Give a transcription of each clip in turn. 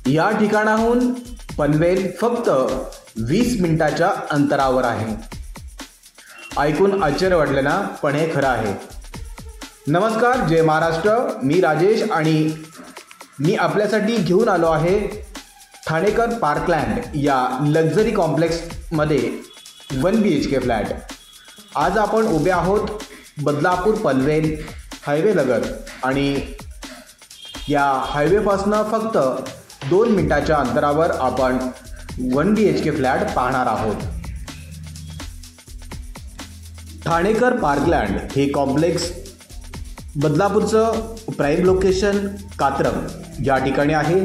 या ठिकाणाहून पनवेल फक्त 20 मिनिटाच्या अंतरावर आहे। ऐकून आश्चर्य वाटलं ना, पण हे खरं आहे। नमस्कार, जय महाराष्ट्र। मी राजेश आणि मी आपल्यासाठी घेऊन आलो आहे ठाणेकर पार्कलँड या लक्झरी कॉम्प्लेक्समध्ये 1 BHK फ्लॅट। आज आपण उभे आहोत बदलापूर पनवेल हायवे लगत आणि या हायवेपासून फक्त 2 मिनिटाच्या अंतरावर आपण 1 BHK फ्लॅट पाहणार आहोत। ठाणेकर पार्कलँड हे कॉम्प्लेक्स बदलापूरचं प्राईम लोकेशन कात्रम या ठिकाणी आहे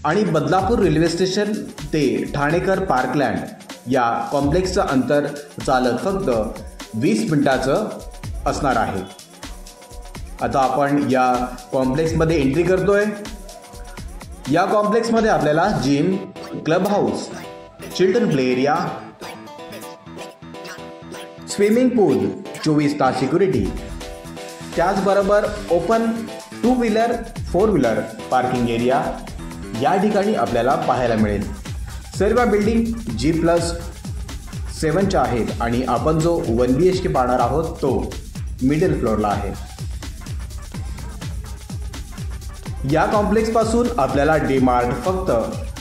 आणि बदलापूर रेल्वे स्टेशन ते ठाणेकर पार्कलँड या कॉम्प्लेक्सचं अंतर चालत फक्त 20 मिनिटाचं असणार आहे। आता आपण या कॉम्प्लेक्समध्ये एंट्री करतोय। या कॉम्प्लेक्समध्ये आपल्याला gym, club house, children play area, swimming pool, 24 तास सिक्युरिटी, त्याचबरोबर open 2 wheeler 4 wheeler parking area या ठिकाणी आपल्याला पाहायला मिळेल। सर्व बिल्डिंग G+7च्या आहेत आणि आपण जो 1 BHK पाहणार आहोत तो मिडल फ्लोअरला आहे। या कॉम्प्लेक्सपासून आपल्याला डीमार्ट फक्त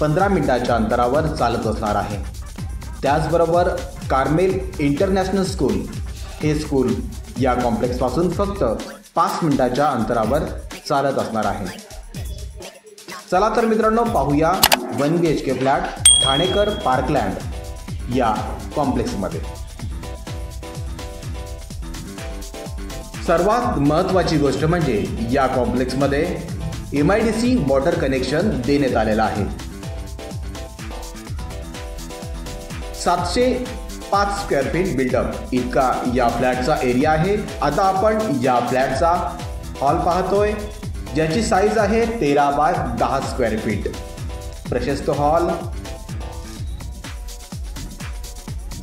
15 मिनिटाच्या अंतरावर चालत असणार आहे। त्याचबरोबर कार्मेल इंटरनॅशनल स्कूल हे स्कूल या कॉम्प्लेक्सपासून फक्त 5 मिनिटाच्या अंतरावर चालत असणार आहे। चला तर मित्रांनो, पाहूया 1 BHK फ्लॅट ठाणेकर पार्कलँड या कॉम्प्लेक्समध्ये। सर्वात महत्त्वाची गोष्ट म्हणजे या कॉम्प्लेक्समध्ये MIDC वॉटर कनेक्शन देण्यात आलेलं आहे। 705 स्क्वेअर फीट बिल्डअप इतका या फ्लॅटचा एरिया आहे। आता आपण या फ्लॅटचा हॉल पाहतोय, ज्याची साईज आहे 13 बाय 10 स्क्वेअर फीट। प्रशस्त हॉल,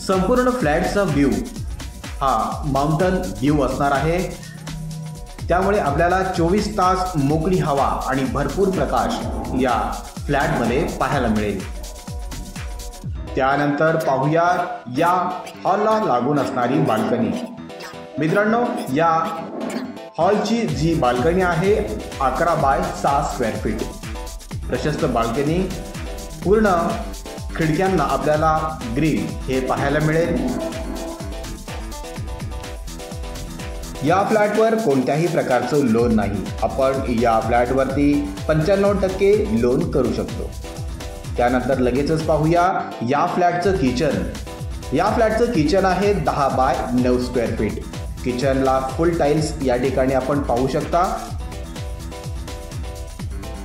संपूर्ण फ्लॅटचा व्ह्यू हा माउंटन व्ह्यू असणार आहे, त्यामुळे आपल्याला 24 तास मोकळी हवा आणि भरपूर प्रकाश या फ्लॅटमध्ये पाहायला मिळेल। त्यानंतर पाहूया या हॉलला लागून असणारी बाल्कनी। मित्रांनो, या हॉलची जी बाल्कनी आहे 11 बाय 6 स्क्वेअर फीट। प्रशस्त बाल्कनी, पूर्ण खिडक्यांना आपल्याला ग्रिल हे पाहायला मिळेल। या फ्लॅटवर कोणत्याही प्रकारचं लोन नाही। आपण या फ्लॅटवरती 95% लोन करू शकतो। त्यानंतर लगेचच पाहूया या फ्लॅटचं किचन। या फ्लॅटचं किचन आहे 10 बाय 9 स्क्वेअर फीट। किचनला फुल टाईल्स या ठिकाणी आपण पाहू शकता।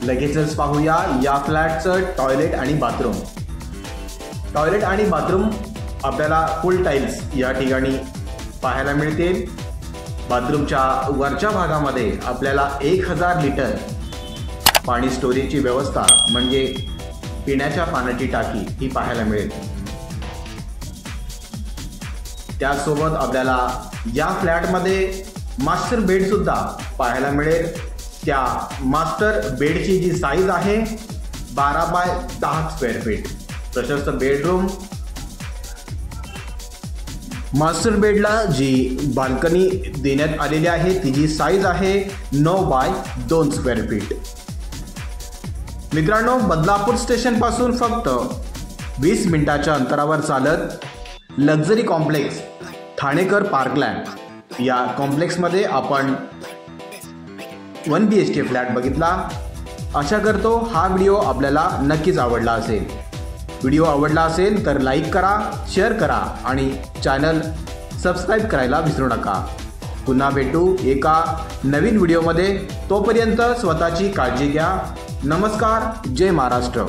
लगेचच पाहूया या फ्लॅटचं टॉयलेट आणि बाथरूम। टॉयलेट आणि बाथरूम आपल्याला फुल टाईल्स या ठिकाणी पाहायला मिळतील। बाथरूमच्या वरच्या भागामध्ये आपल्याला 1000 लिटर पाणी स्टोरेजची व्यवस्था म्हणजे पिण्याच्या पाण्याची टाकी ही पाहायला मिळेल। त्याचसोबत आपल्याला या फ्लॅटमध्ये मास्टर बेड सुद्धा पाहायला मिळेल। त्या मास्टर बेडची जी साईज आहे 12 बाय 10 स्क्वेअर फीट। प्रशस्त बेडरूम, मास्टर बेडला जी बाल्कनी देण्यात आलेली आहे तिची साईज आहे 9 बाय 2 स्क्वेअर फीट। मित्रांनो, बदलापूर स्टेशनपासून फक्त 20 मिनिटाच्या अंतरावर चालत लक्झरी कॉम्प्लेक्स ठाणेकर पार्कलँड या कॉम्प्लेक्समध्ये आपण 1 BHK फ्लॅट बघितला। आशा करतो हा व्हिडिओ आपल्याला नक्कीच आवडला असेल। व्हिडिओ आवडला असेल तर लाईक करा, शेअर करा आणि चॅनल सबस्क्राईब करायला विसरू नका। पुन्हा भेटू एका नवीन व्हिडिओमध्ये। तोपर्यंत स्वतःची काळजी घ्या। नमस्कार, जय महाराष्ट्र।